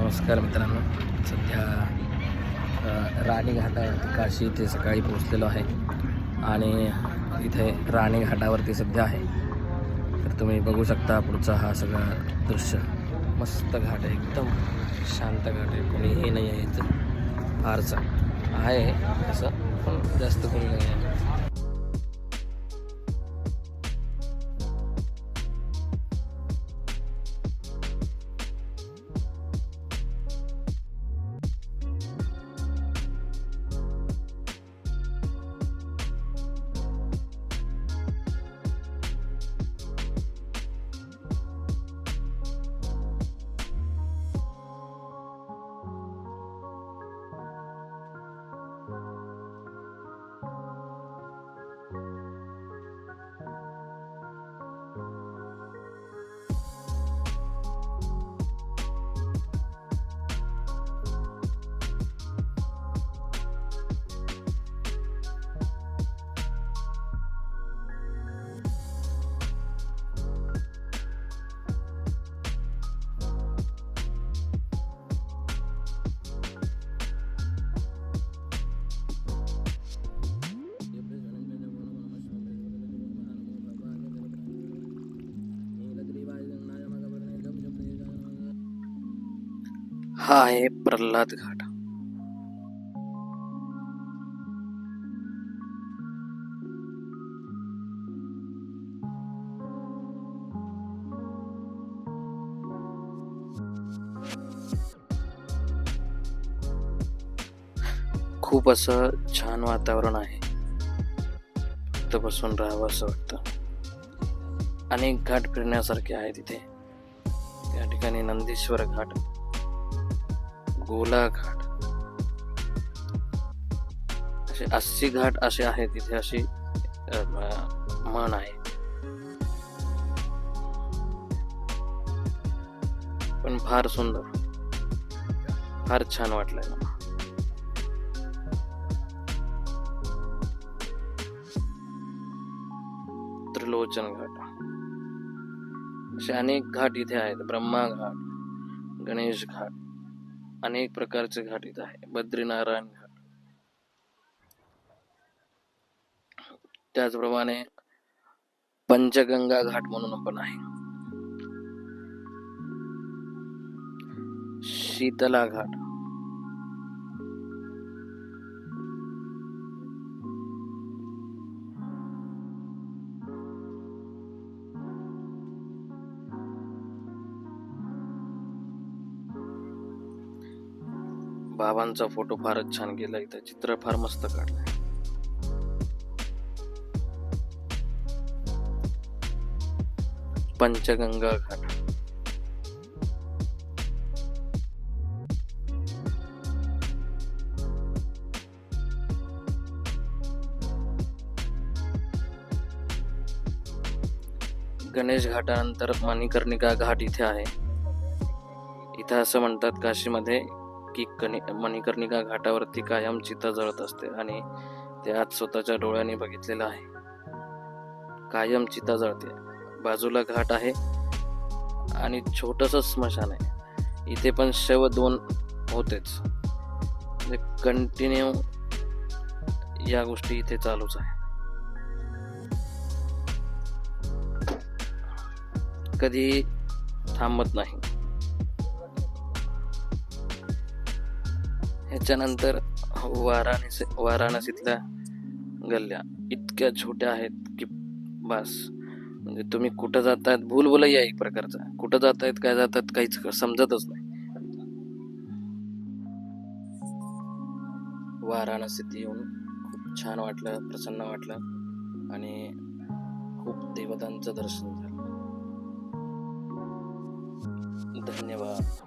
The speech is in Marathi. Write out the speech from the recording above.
नमस्कार मित्रांनो. सध्या राणी घाटावरती काशी इथे सकाळी पोहोचलेलो आहे आणि इथे राणी घाटावरती सध्या आहे. तर तुम्ही बघू शकता पुढचा हा सगळा दृश्य. मस्त घाट आहे, एकदम शांत घाट आहे. कोणीही नाही आहे इथं. फारसं आहे असं पण जास्त कोणी नाही आहे. हा आहे प्रल्हाद घाट. खूप असं छान वातावरण आहे. इथं बसून राहावं असं वाटतं. अनेक घाट फिरण्यासारखे आहेत इथे. या ठिकाणी नंदीश्वर घाट, गोला घाट, असे 80 घाट असे आहेत इथे, अशी म्हण आहे. पण फार सुंदर, फार छान वाटलंय मला. त्रिलोचन घाट, असे अनेक घाट इथे आहेत. ब्रह्मा घाट, गणेश घाट, अनेक प्रकारचे घाट इथे आहे. बद्रीनारायण घाट, त्याचप्रमाणे पंचगंगा घाट म्हणून पण आहे. शीतला घाट, बाबांचा फोटो फारच छान गेला इथं. चित्र फार मस्त काढलंय. पंचगंगा घाट, गणेश घाटानंतर मणिकर्णिका घाट इथे आहे. इथं असं म्हणतात काशीमध्ये की मणिकर्णिका घाटावरती कायम चिता जळत असते आणि ते आज स्वतःच्या डोळ्यांनी बघितलेलं आहे. कायम चिता जळते. बाजूला घाट आहे आणि छोटस स्मशान आहे. इथे पण शव 2 होतेच. म्हणजे कंटिन्यू या गोष्टी इथे चालूच आहे. कधी थांबत नाही. ह्याच्यानंतर वाराणसीतल्या गल्ल्या इतक्या छोट्या आहेत की बस. म्हणजे तुम्ही कुठं जातायत, भूलभुलैया एक प्रकारचा. कुठं जातायत, काय जातात, काहीच समजतच नाही. वाराणसीत येऊन खूप छान वाटलं, प्रसन्न वाटलं आणि खूप देवतांचं दर्शन झालं. धन्यवाद.